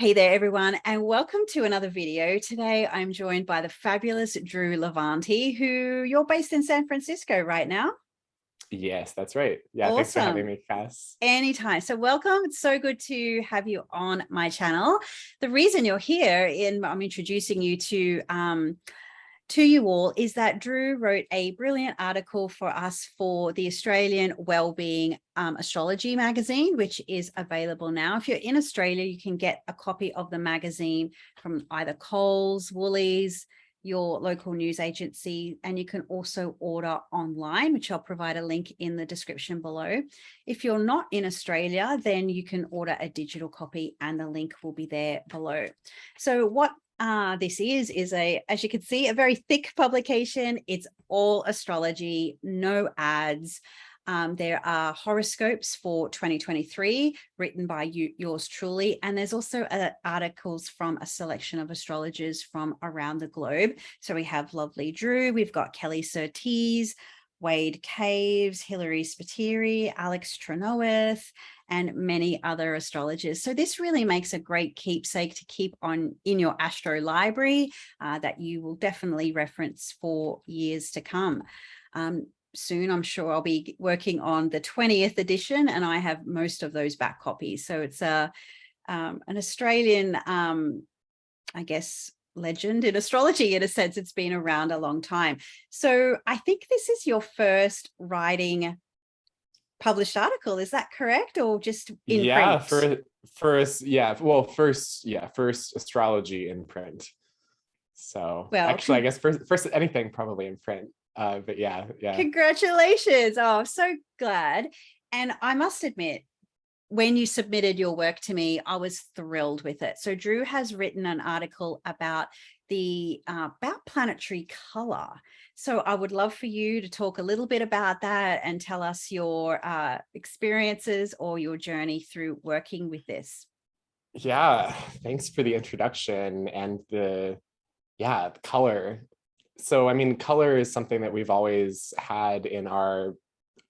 Hey there, everyone, and welcome to another video. Today, I'm joined by the fabulous Drew Levanti, who you're based in San Francisco right now. Yes, that's right. Yeah, thanks for having Awesome. me, Cass. Anytime. So welcome. It's so good to have you on my channel. The reason you're here I'm introducing you to you all is that Drew wrote a brilliant article for us for the Australian WellBeing Astrology magazine, which is available now. If you're in Australia, you can get a copy of the magazine from either Coles, Woolies, your local news agency, and you can also order online, which I'll provide a link in the description below. If you're not in Australia, then you can order a digital copy and the link will be there below. So what this is as you can see, a very thick publication. It's all astrology, no ads. There are horoscopes for 2023 written by yours truly. And there's also articles from a selection of astrologers from around the globe. So we have lovely Drew, we've got Kelly Surtees, Wade Caves, Hilary Spiteri, Alex Trenoweth, and many other astrologers. So this really makes a great keepsake to keep on in your astro library that you will definitely reference for years to come. Soon, I'm sure I'll be working on the 20th edition, and I have most of those back copies. So it's an Australian, I guess, legend in astrology. In a sense, it's been around a long time. So I think this is your first writing published article. Is that correct, or just in print? First astrology in print. So Well, actually, I guess first anything probably in print. But yeah. Congratulations. Oh, I'm so glad. And I must admit, when you submitted your work to me, I was thrilled with it. So Drew has written an article about about planetary color. So I would love for you to talk a little bit about that and tell us your experiences or your journey through working with this. Yeah, thanks for the introduction and the color. So, I mean, color is something that we've always had in our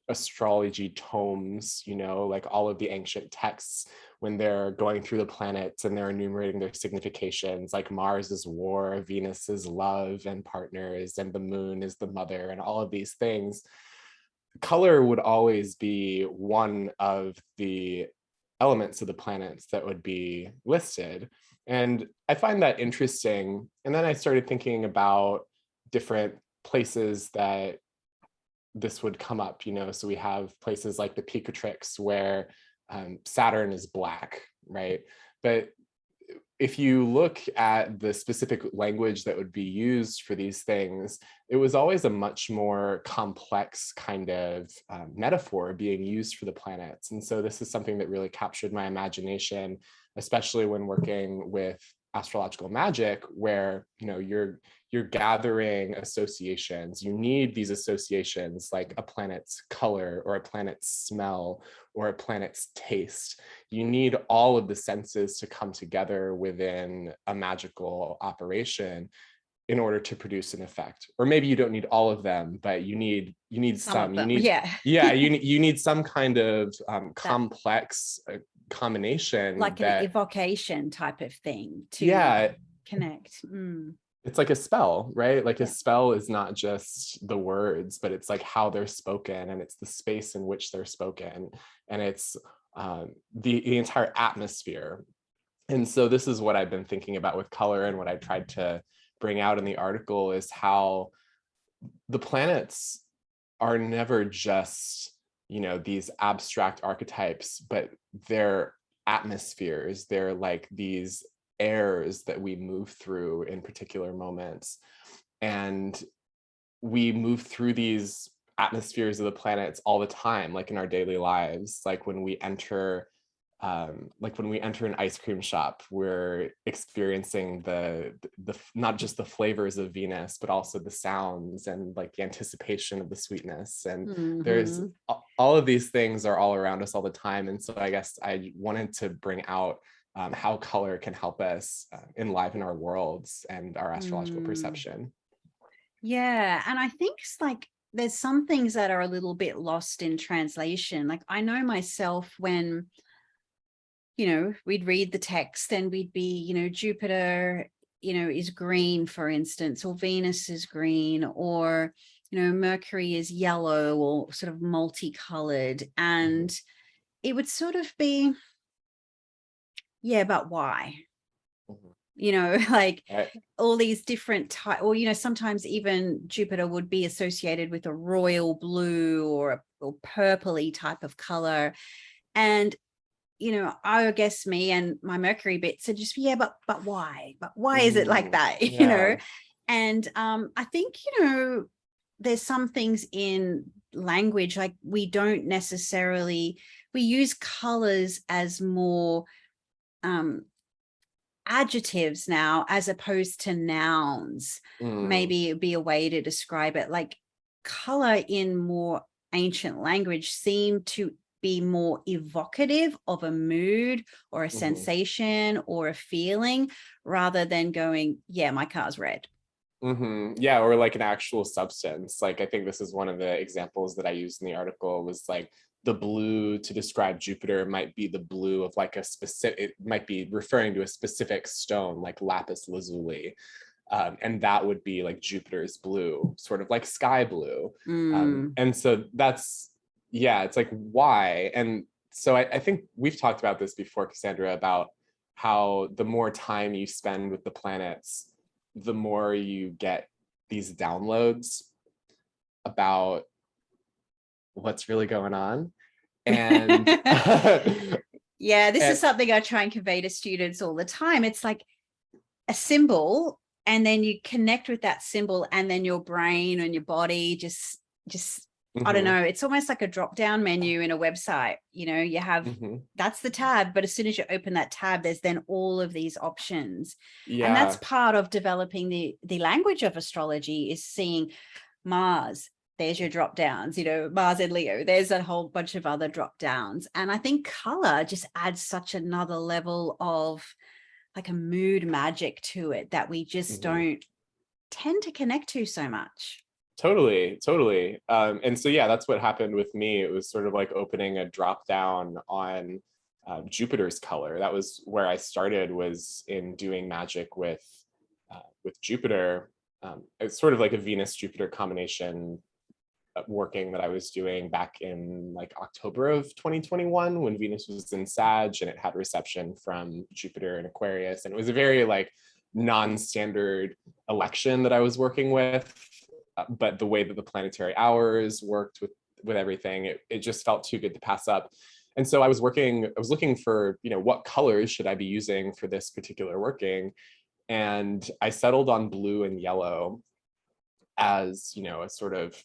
astrology tomes, like all of the ancient texts when they're going through the planets and they're enumerating their significations, like Mars is war, Venus is love and partners, and the moon is the mother, and all of these things. Color would always be one of the elements of the planets that would be listed. And I find that interesting. And then I started thinking about different places that this would come up, so we have places like the Picatrix where Saturn is black, right? But if you look at the specific language that would be used for these things, it was always a much more complex kind of metaphor being used for the planets. And so this is something that really captured my imagination, especially when working with astrological magic, where you're gathering associations. You need these associations, like a planet's color or a planet's smell or a planet's taste. You need all of the senses to come together within a magical operation in order to produce an effect. Or maybe you don't need all of them, but you need some. You need you need some kind of complex combination, like an evocation type of thing to connect. It's like a spell, right? Like a spell is not just the words, but it's like how they're spoken, and it's the space in which they're spoken, and it's the entire atmosphere. And so this is what I've been thinking about with color, and what I tried to bring out in the article is how the planets are never just these abstract archetypes, but they're atmospheres. They're like these airs that we move through in particular moments, and we move through these atmospheres of the planets all the time, like in our daily lives. Like when we enter an ice cream shop, we're experiencing the not just the flavors of Venus, but also the sounds and like the anticipation of the sweetness. And there's all of these things are all around us all the time. And so I guess I wanted to bring out how color can help us enliven our worlds and our astrological perception. Yeah, and I think it's like there's some things that are a little bit lost in translation. Like I know myself when we'd read the text and we'd be, Jupiter, is green, for instance, or Venus is green, or, Mercury is yellow or sort of multicolored. And it would sort of be, yeah, but why? Like all these different types, or, sometimes even Jupiter would be associated with a royal blue or purpley type of color. And, I guess me and my Mercury bit said just, yeah, but why? But why is it like that? Yeah. And I think, there's some things in language, like we don't necessarily, we use colors as more adjectives now as opposed to nouns. Maybe it'd be a way to describe it. Like color in more ancient language seemed to be more evocative of a mood or a sensation or a feeling, rather than going, yeah, my car's red. Yeah, or like an actual substance. Like I think this is one of the examples that I used in the article, was like the blue to describe Jupiter might be the blue of like a specific, it might be referring to a specific stone like lapis lazuli. And that would be like Jupiter's blue, sort of like sky blue. And so that's, yeah, it's like, why? And so I think we've talked about this before, Cassandra, about how the more time you spend with the planets, the more you get these downloads about what's really going on. And yeah, this is something I try and convey to students all the time. It's like a symbol, and then you connect with that symbol, and then your brain and your body just I don't know, it's almost like a drop down menu in a website. You have that's the tab, but as soon as you open that tab, there's then all of these options. And that's part of developing the language of astrology, is seeing Mars, there's your drop downs, Mars and Leo, there's a whole bunch of other drop downs. And I think color just adds such another level of like a mood magic to it that we just don't tend to connect to so much. Totally. And so, yeah, that's what happened with me. It was sort of like opening a drop down on Jupiter's color. That was where I started, was in doing magic with Jupiter. It's sort of like a Venus-Jupiter combination working that I was doing back in like October of 2021, when Venus was in Sag and it had reception from Jupiter in Aquarius. And it was a very like non-standard election that I was working with. But the way that the planetary hours worked with everything, it just felt too good to pass up. And so I was looking for, what colors should I be using for this particular working? And I settled on blue and yellow as, a sort of,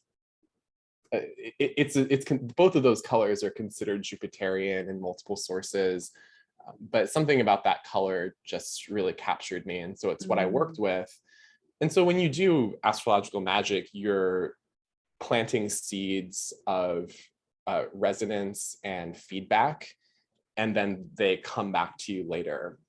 both of those colors are considered Jupiterian in multiple sources. But something about that color just really captured me. And so it's what I worked with. And so when you do astrological magic, you're planting seeds of resonance and feedback, and then they come back to you later.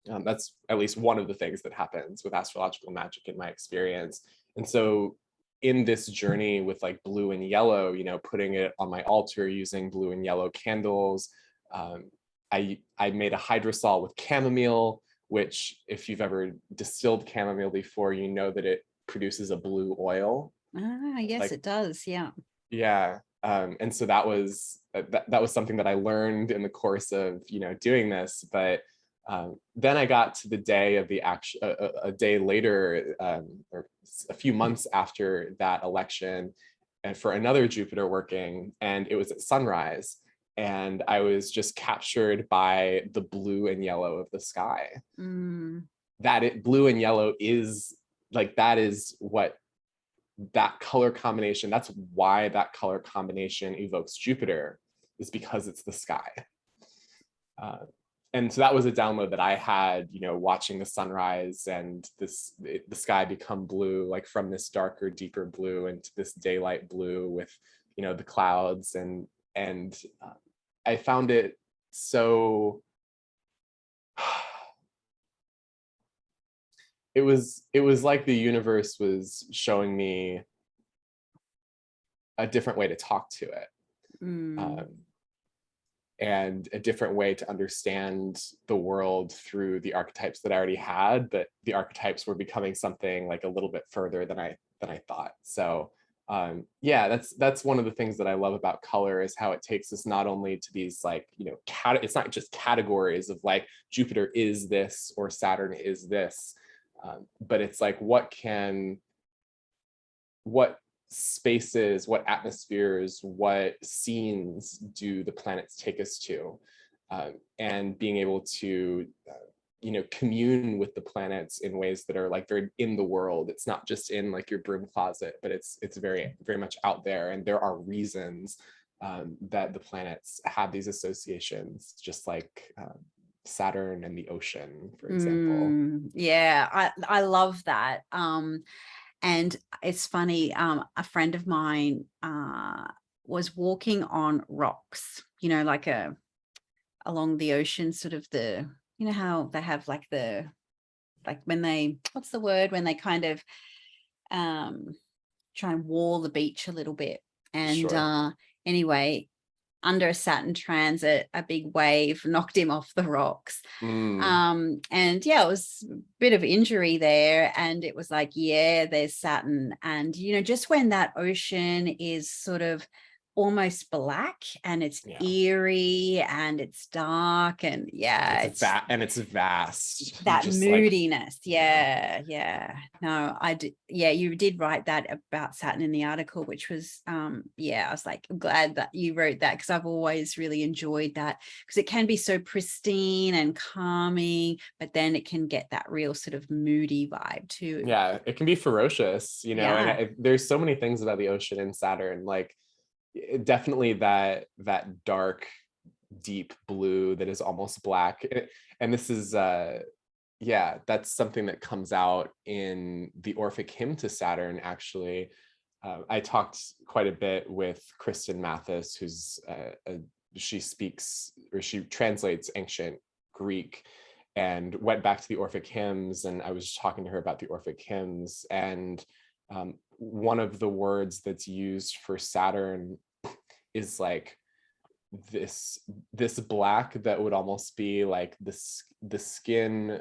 That's at least one of the things that happens with astrological magic in my experience. And so in this journey with like blue and yellow, putting it on my altar using blue and yellow candles, I made a hydrosol with chamomile, which if you've ever distilled chamomile before, you know that it produces a blue oil. Yes, it does. Yeah. Yeah. And so that was something that I learned in the course of, doing this. But then I got to the day of the action, a day later, or a few months after that election, and for another Jupiter working, and it was at sunrise. And I was just captured by the blue and yellow of the sky. Blue and yellow is like, that is what that color combination, that's why that color combination evokes Jupiter, is because it's the sky. And so that was a download that I had, watching the sunrise and the sky become blue, like from this darker, deeper blue into this daylight blue with, the clouds, and I found it so, it was like the universe was showing me a different way to talk to it. and a different way to understand the world through the archetypes that I already had, but the archetypes were becoming something like a little bit further than I thought. So yeah, that's one of the things that I love about color, is how it takes us not only to these like, you know, it's not just categories of like Jupiter is this or Saturn is this, but it's like what spaces, what atmospheres, what scenes do the planets take us to, and being able to you know, commune with the planets in ways that are like very in the world. It's not just in like your broom closet, but it's very much out there, and there are reasons that the planets have these associations, just like Saturn and the ocean, for example. Yeah, I love that. And it's funny, a friend of mine was walking on rocks, you know, like along the ocean, sort of you know how they have like when they, what's the word, when they kind of try and wall the beach a little bit. And Sure. anyway, under a Saturn transit, a big wave knocked him off the rocks. And yeah, it was a bit of injury there. And it was like, yeah, there's Saturn. And, you know, just when that ocean is sort of almost black and it's Yeah. eerie and it's dark, and yeah, it's vast. that Just like, moodiness. Yeah. No, I did. Yeah, you did write that about Saturn in the article, which was yeah, I was like, I'm glad that you wrote that, because I've always really enjoyed that, because it can be so pristine and calming, but then it can get that real sort of moody vibe too. yeah, it can be ferocious, you know. Yeah. And there's so many things about the ocean and Saturn, like definitely that dark deep blue that is almost black. And this is yeah, that's something that comes out in the Orphic hymn to Saturn, actually. I talked quite a bit with Kristen Mathis, who's she speaks, or she translates ancient Greek, and went back to the Orphic hymns, and I was talking to her about the Orphic hymns, and one of the words that's used for Saturn is like this black that would almost be like the skin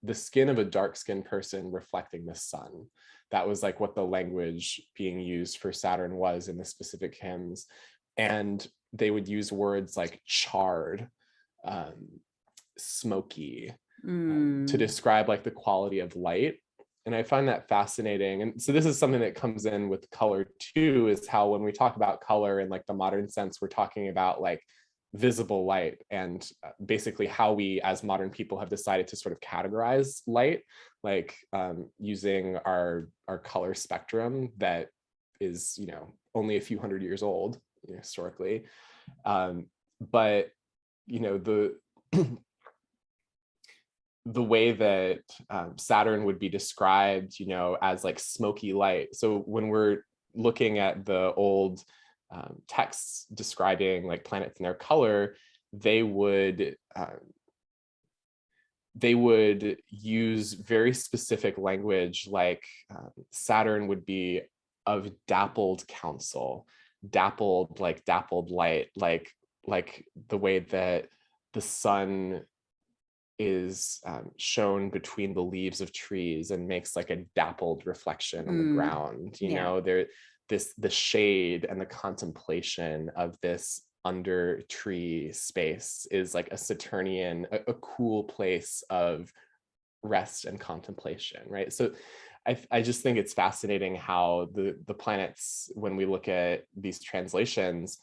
of a dark skinned person reflecting the sun. That was like what the language being used for Saturn was in the specific hymns. And they would use words like charred, smoky, to describe like the quality of light. And I find that fascinating. And so this is something that comes in with color too, is how when we talk about color in like the modern sense, we're talking about like visible light, and basically how we as modern people have decided to sort of categorize light, like using our color spectrum that is, you know, only a few hundred years old, you know, historically. But you know, the way that Saturn would be described, you know, as like smoky light. So when we're looking at the old texts describing like planets and their color, they would use very specific language, like Saturn would be of dappled counsel, dappled light, like the way that the sun is shown between the leaves of trees and makes like a dappled reflection on the ground. You know, the shade and the contemplation of this under tree space is like a Saturnian, a cool place of rest and contemplation, right? So I just think it's fascinating how the planets, when we look at these translations,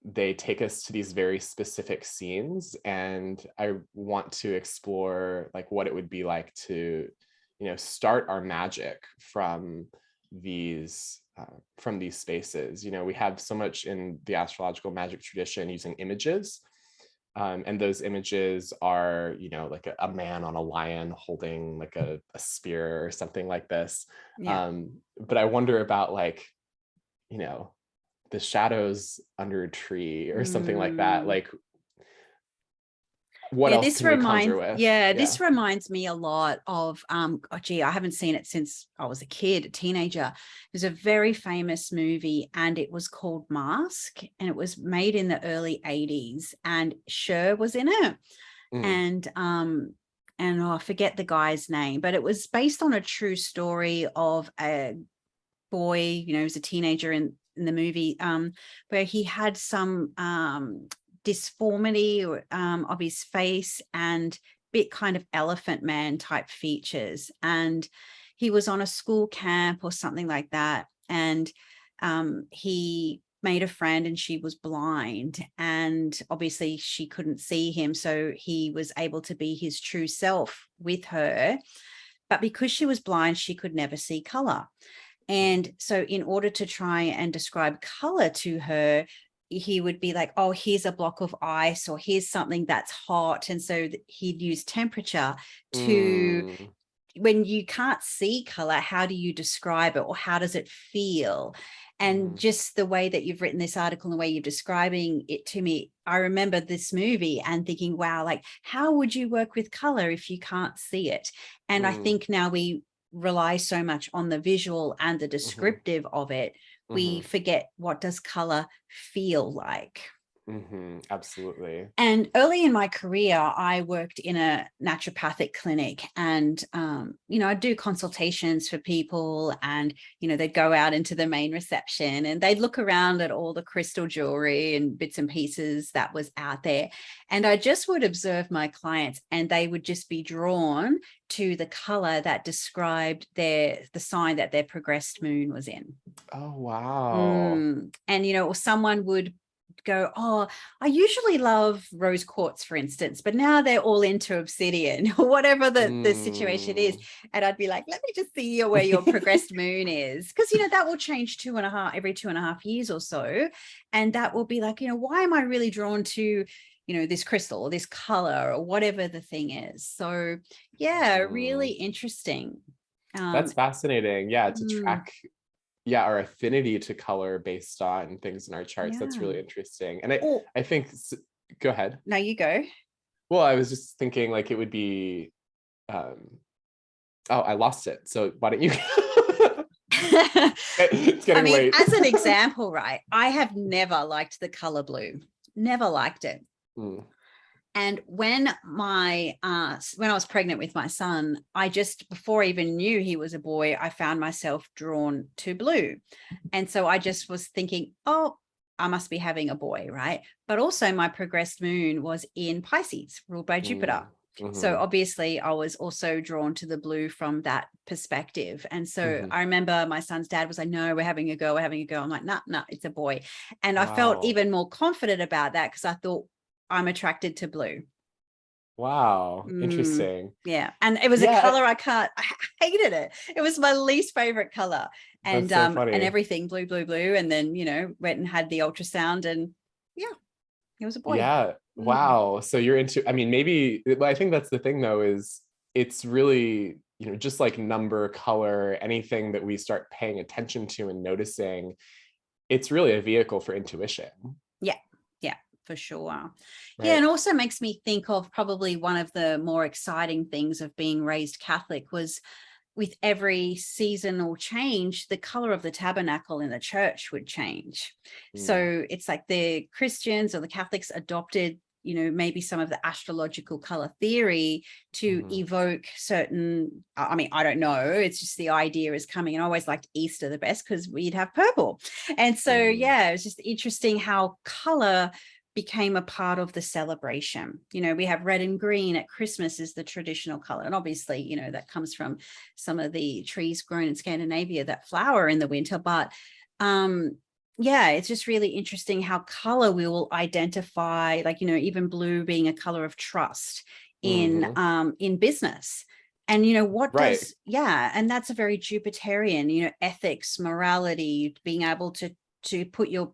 they take us to these very specific scenes. And I want to explore like what it would be like to, you know, start our magic from these spaces. You know, we have so much in the astrological magic tradition using images. And those images are, you know, like a man on a lion holding like a spear or something like this. But I wonder about like, you know, the shadows under a tree or something like that. Like what Yeah, else can we conjure with? this reminds me a lot of oh gee, I haven't seen it since I was a kid, a teenager. There's a very famous movie and it was called Mask, and it was made in the early 80s, and Cher was in it. Mm, And I forget the guy's name, but it was based on a true story of a boy, he was a teenager in the movie, where he had some disformity of his face and bit kind of elephant man type features. And he was on a school camp or something like that. And he made a friend and she was blind, and obviously she couldn't see him. So he was able to be his true self with her. But because she was blind, she could never see color. And so in order to try and describe color to her, he would be like, oh, here's a block of ice, or here's something that's hot. And so he'd use temperature to, mm, when you can't see color, how do you describe it, or how does it feel? And just the way that you've written this article and the way you're describing it to me, I remember this movie and thinking, wow, like, how would you work with color if you can't see it? And I mm, think now we rely so much on the visual and the mhm, descriptive of it, we mhm, forget, what does color feel like? absolutely. And early in my career, I worked in a naturopathic clinic, and, I'd do consultations for people, and, they'd go out into the main reception and they'd look around at all the crystal jewelry and bits and pieces that was out there. And I just would observe my clients, and they would just be drawn to the color that described the sign that their progressed moon was in. Oh, wow. And, or someone would go, oh, I usually love rose quartz, for instance, but now they're all into obsidian, or whatever the situation is. Mm. And I'd be like, let me just see where your progressed moon is. Because, that will change every 2.5 years or so. And that will be like, why am I really drawn to, this crystal or this color or whatever the thing is? So yeah, really Mm. interesting. That's fascinating. Yeah, to Mm, track, our affinity to color based on things in our charts. That's yeah. really interesting. And I, Oh, I think, go ahead. now you go. Well, I was just thinking like it would be, um, oh, I lost it. So why don't you? It's I getting mean, late. as an example, right? I have never liked the color blue. Never liked it. Mm, And when I was pregnant with my son, I just, before I even knew he was a boy, I found myself drawn to blue. And so I just was thinking, oh, I must be having a boy, right? But also my progressed moon was in Pisces, ruled by Jupiter. mm, So mhm, obviously I was also drawn to the blue from that perspective. And so mhm. I remember my son's dad was like, no, we're having a girl, we're having a girl. I'm like, nah, it's a boy. And I felt Wow. even more confident about that because I thought, I'm attracted to blue. Wow. Interesting. Yeah. And it was a Yeah, color I hated it. It was my least favorite color. that's so And funny. everything blue, blue, blue. And then, went and had the ultrasound, and yeah, he was a boy. Yeah. Mm, Wow. So you're into, I mean, maybe, but I think that's the thing though, is it's really, just like number, color, anything that we start paying attention to and noticing, it's really a vehicle for intuition, yeah. Yeah, for sure. Yeah. right? And also makes me think of probably one of the more exciting things of being raised Catholic was, with every seasonal change, the color of the tabernacle in the church would change. Mm, So it's like the Christians or the Catholics adopted, maybe some of the astrological color theory to mhm, evoke certain, I mean, I don't know. It's just the idea is coming. And I always liked Easter the best because we'd have purple. And so, mhm. yeah, it's just interesting how color became a part of the celebration. We have red and green at Christmas is the traditional color. And obviously, that comes from some of the trees grown in Scandinavia that flower in the winter. But yeah, it's just really interesting how color will identify, like, even blue being a color of trust Mhm. in business. And what Right. does, yeah, and that's a very Jupiterian, ethics, morality, being able to put your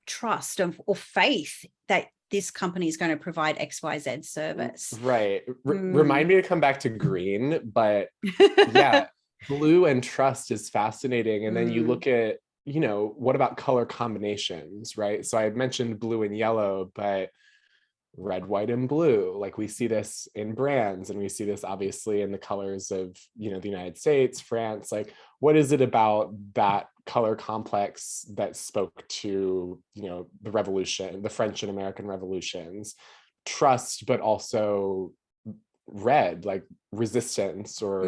trust or faith that this company is going to provide XYZ service. Right. Remind Mm. me to come back to green, but yeah, blue and trust is fascinating. And then you Mm. look at, what about color combinations, right? So I had mentioned blue and yellow, but red, white, and blue. Like we see this in brands, and we see this obviously in the colors of, you know, the United States, France. Like, what is it about that color complex that spoke to, you know, the revolution, the French and American revolutions? Trust, but also red, like resistance or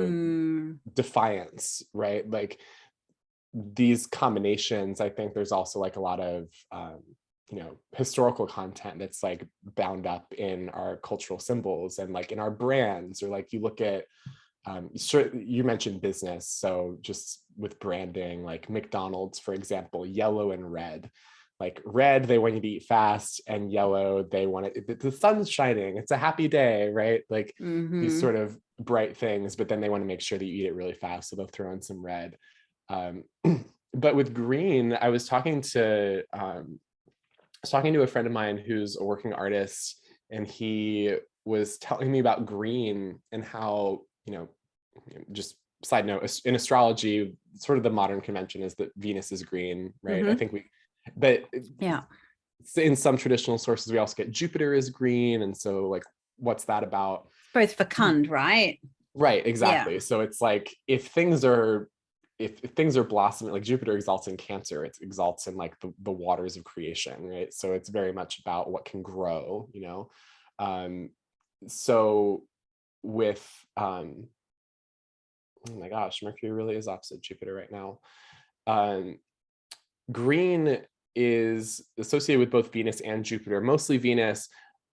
defiance, right? Like these combinations, I think there's also like a lot of you know, historical content that's like bound up in our cultural symbols and like in our brands. Or like you look at sure, you mentioned business, so just with branding, like McDonald's, for example, yellow and red. Like red, they want you to eat fast, and yellow, they want it, the sun's shining, it's a happy day, right? Like these sort of bright things, but then they want to make sure that you eat it really fast, so they'll throw in some red. But with green, I was talking to a friend of mine who's a working artist, and he was telling me about green and how, you know, just side note, in astrology, sort of the modern convention is that Venus is green, right? I think but yeah, in some traditional sources, we also get Jupiter is green. And so like, what's that about? both fecund, right? Right, Yeah. exactly. So it's like, if things are blossoming, like Jupiter exalts in Cancer, it exalts in like the waters of creation, right? So it's very much about what can grow, you know. So with oh my gosh, Mercury really is opposite Jupiter right now. Green is associated with both Venus and Jupiter, mostly Venus.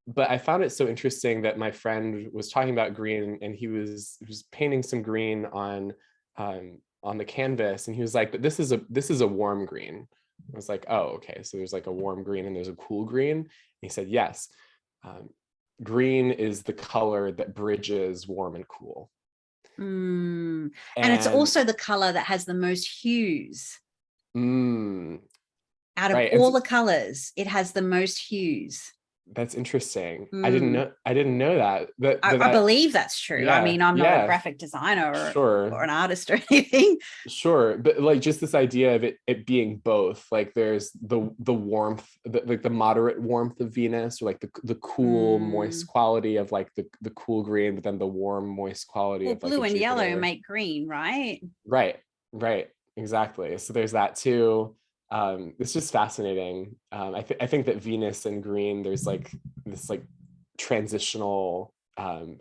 But I found it so interesting that my friend was talking about green, and he was painting some green on the canvas, and he was like, "But this is a warm green." I was like, "Oh, okay. So there's like a warm green and there's a cool green." And he said, "Yes, green is the color that bridges warm and cool." And it's And also the color that has the most hues. Out of right, and all the colors, it has the most hues. that's interesting. I didn't know that. I believe that's true. I Yeah, mean, I'm not a yeah, graphic designer sure, or an artist or anything. sure. But like just this idea of it being both. Like there's the warmth, like the moderate warmth of Venus, or like the cool, moist quality of like the cool green, but then the warm, moist quality Well, of like a blue and yellow Jupiter. make green, right? Right, right, exactly. So there's that too. It's just fascinating. I think that Venus and green, there's like this like transitional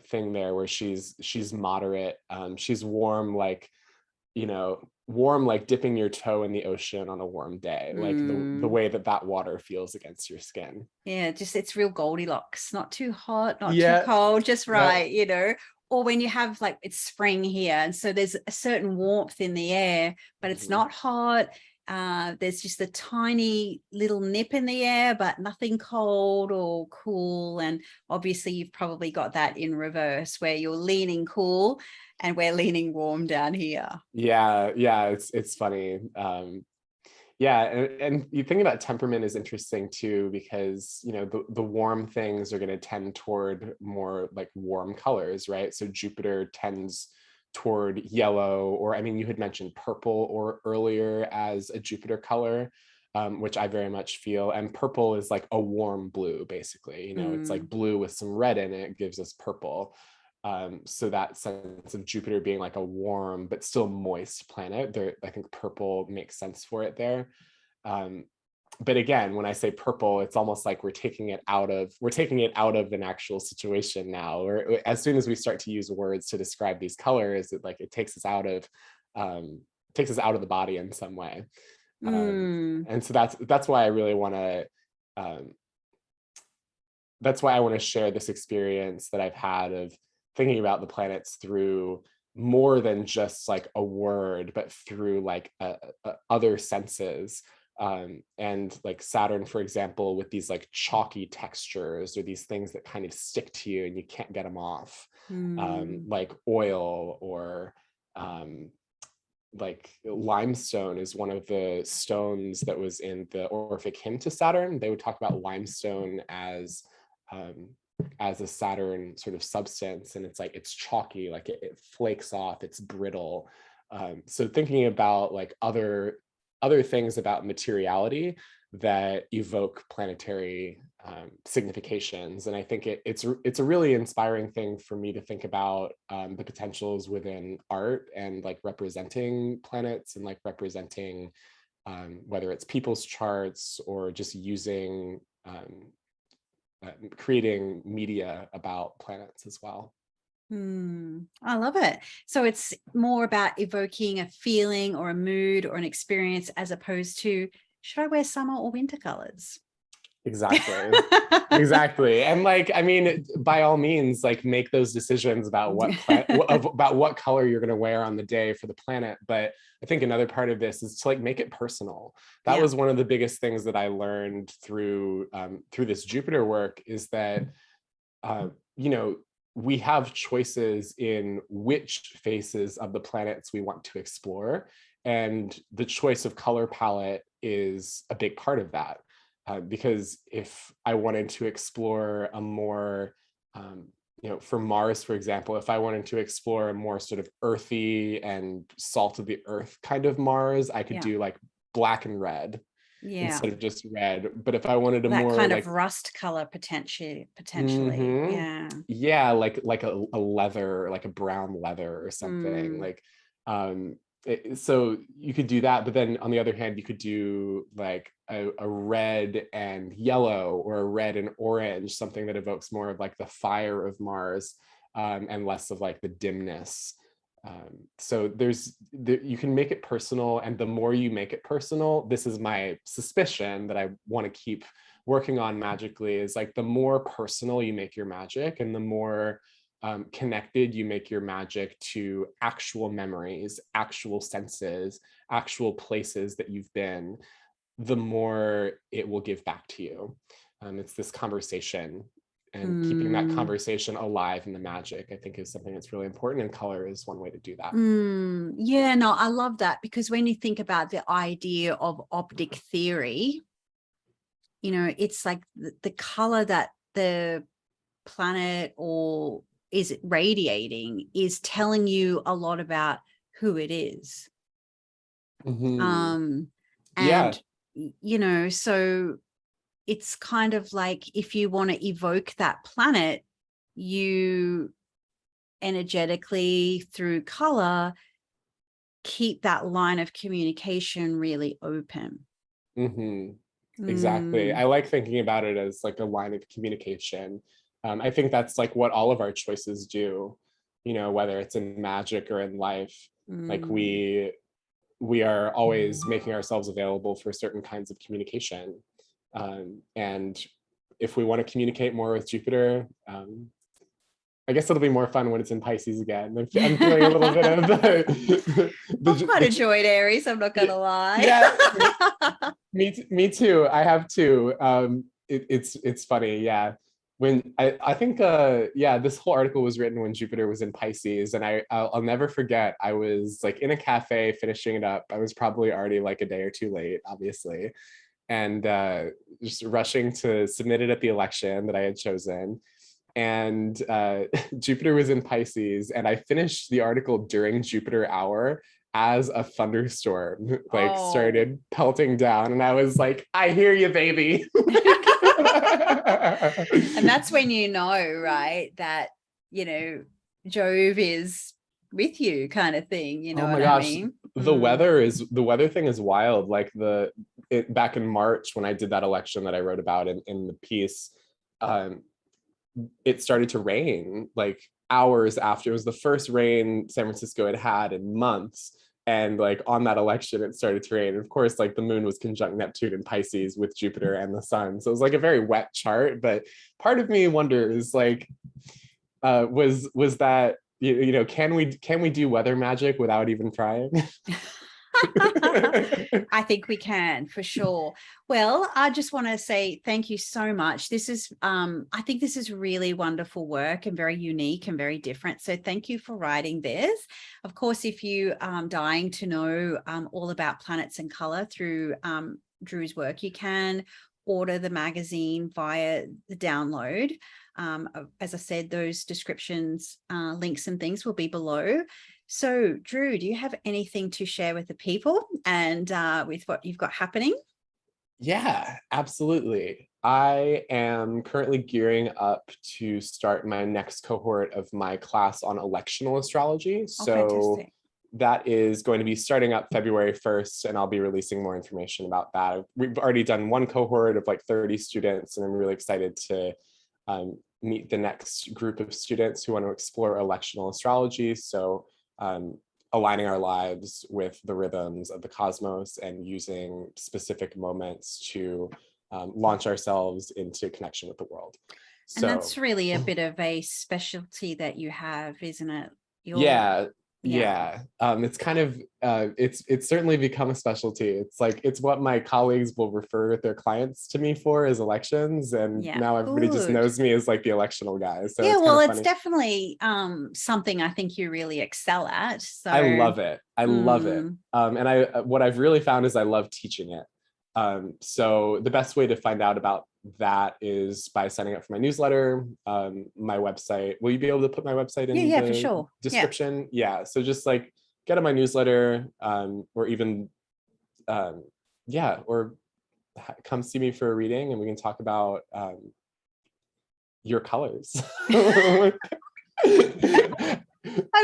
thing there where she's moderate. She's warm, like, you know, warm like dipping your toe in the ocean on a warm day, like the way that water feels against your skin. Yeah, just it's real Goldilocks, not too hot, not too Yeah, cold, just yeah. right, you know. Or when you have like it's spring here, and so there's a certain warmth in the air, but it's not hot. There's just a tiny little nip in the air, but nothing cold or cool. And obviously, you've probably got that in reverse, where you're leaning cool and we're leaning warm down here. Yeah, it's funny. Yeah, and you think about temperament is interesting too, because, you know, the warm things are going to tend toward more like warm colors, right? So Jupiter tends toward yellow, or I mean, you had mentioned purple or earlier as a Jupiter color, which I very much feel. And purple is like a warm blue, basically. You know, it's like blue with some red in it gives us purple. So that sense of Jupiter being like a warm but still moist planet, there, I think purple makes sense for it there. But again, when I say purple, it's almost like we're taking it out of an actual situation now. Or as soon as we start to use words to describe these colors, it takes us out of the body in some way. And so that's why I really want to share this experience that I've had of thinking about the planets through more than just like a word, but through like other senses. And like Saturn, for example, with these like chalky textures, or these things that kind of stick to you and you can't get them off, like oil, or like limestone is one of the stones that was in the Orphic hymn to Saturn. They would talk about limestone as a Saturn sort of substance, and it's like it's chalky, like it flakes off, it's brittle. So thinking about like other other things about materiality that evoke planetary significations. And I think it's a really inspiring thing for me to think about the potentials within art and like representing planets and like representing whether it's people's charts or just using creating media about planets as well. I love it. So it's more about evoking a feeling or a mood or an experience as opposed to, should I wear summer or winter colors? Exactly. Exactly. And like, I mean, by all means, like make those decisions about about what color you're going to wear on the day for the planet. But I think another part of this is to like make it personal. That was one of the biggest things that I learned through this Jupiter work, is that you know, we have choices in which faces of the planets we want to explore. And the choice of color palette is a big part of that. Because if I wanted to explore a more, you know, for Mars, for example, if I wanted to explore a more sort of earthy and salt of the earth kind of Mars, I could do like black and red instead of just red. But if I wanted a that more kind like of rust color potentially, yeah, like a leather, like a brown leather or something, like so you could do that. But then on the other hand, you could do like a red and yellow or a red and orange, something that evokes more of like the fire of Mars and less of like the dimness. So you can make it personal, and the more you make it personal, this is my suspicion that I want to keep working on magically, is like the more personal you make your magic and the more connected you make your magic to actual memories, actual senses, actual places that you've been, the more it will give back to you. It's this conversation, and keeping that conversation alive in the magic, I think, is something that's really important, and color is one way to do that. Yeah, no, I love that, because when you think about the idea of optic theory, you know, it's like the color that the planet or is radiating is telling you a lot about who it is. And you know, so it's kind of like, if you want to evoke that planet, you energetically through color keep that line of communication really open. Exactly. I like thinking about it as like a line of communication. I think that's like what all of our choices do, you know, whether it's in magic or in life. Like we are always making ourselves available for certain kinds of communication. And if we want to communicate more with Jupiter, I guess it'll be more fun when it's in Pisces again. I'm feeling a little bit of I've quite enjoyed Aries, I'm not gonna lie. Yeah, me too. I have too. It's funny, yeah. When I think yeah, this whole article was written when Jupiter was in Pisces, and I'll never forget, I was like in a cafe finishing it up. I was probably already like a day or two late, obviously, and just rushing to submit it at the election that I had chosen. And Jupiter was in Pisces, and I finished the article during Jupiter hour as a thunderstorm like started pelting down, and I was like, I hear you, baby. And that's when you know, right, that, you know, Jove is with you, kind of thing, you know. Oh my gosh, the weather thing is wild. Like back in March when I did that election that I wrote about in the piece, it started to rain like hours after. It was the first rain San Francisco had in months. And like on that election, it started to rain. And of course, like the moon was conjunct Neptune in Pisces with Jupiter and the sun. So it was like a very wet chart. But part of me wonders, like, was that, you know, can we do weather magic without even trying? I think we can, for sure. Well, I just want to say thank you so much. This is, I think this is really wonderful work and very unique and very different. So thank you for writing this. Of course, if you dying to know all about planets and color through Drew's work, you can order the magazine via the download. As I said, those descriptions, links and things will be below. So Drew, do you have anything to share with the people and with what you've got happening? Yeah, absolutely. I am currently gearing up to start my next cohort of my class on electional astrology. So Fantastic. that is going to be starting up February 1st, and I'll be releasing more information about that. We've already done one cohort of like 30 students, and I'm really excited to meet the next group of students who want to explore electional astrology. So aligning our lives with the rhythms of the cosmos and using specific moments to launch ourselves into connection with the world. And so that's really a bit of a specialty that you have, isn't it? Yeah. It's kind of it's certainly become a specialty. It's like it's what my colleagues will refer their clients to me for as elections, and now everybody just knows me as like the electional guy. So yeah, well, it's definitely something I think you really excel at. So I love it. I love it. And what I've really found is I love teaching it. So the best way to find out about that is by signing up for my newsletter, my website. Will you be able to put my website in the for sure. description? Yeah. So just like get on my newsletter, or even, or come see me for a reading and we can talk about your colors. I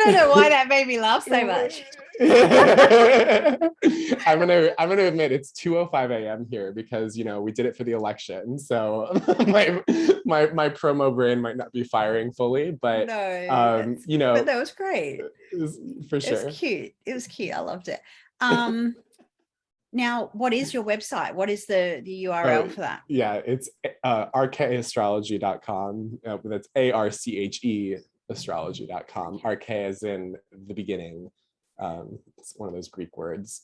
don't know why that made me laugh so much. I'm gonna admit it's 2:05 a.m. here because we did it for the election, so my promo brain might not be firing fully, but but that was great. For sure. It was cute. It was cute. I loved it. Now, what is your website? What is the URL for that? Yeah, it's rkastrology.com. That's ARCHE astrology.com. RK as in the beginning. It's one of those Greek words.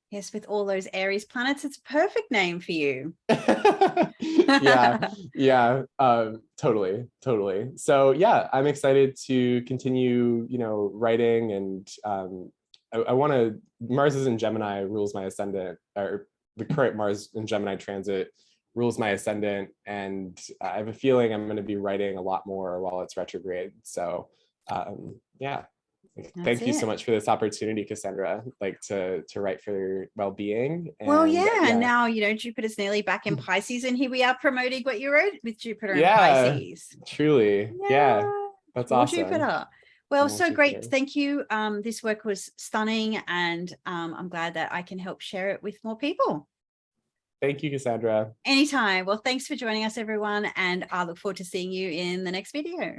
Yes, with all those Aries planets, it's a perfect name for you. yeah, totally. So yeah, I'm excited to continue, writing, and I want to. Mars is in Gemini, rules my ascendant, or the current Mars in Gemini transit rules my ascendant, and I have a feeling I'm going to be writing a lot more while it's retrograde. So thank you so much for this opportunity, Cassandra, like to write for WellBeing. And now Jupiter's nearly back in Pisces, and here we are promoting what you wrote with Jupiter in Pisces. Truly. That's awesome. Jupiter. Well, so great. Thank you. This work was stunning, and I'm glad that I can help share it with more people. Thank you, Cassandra. Anytime. Well, thanks for joining us, everyone, and I look forward to seeing you in the next video.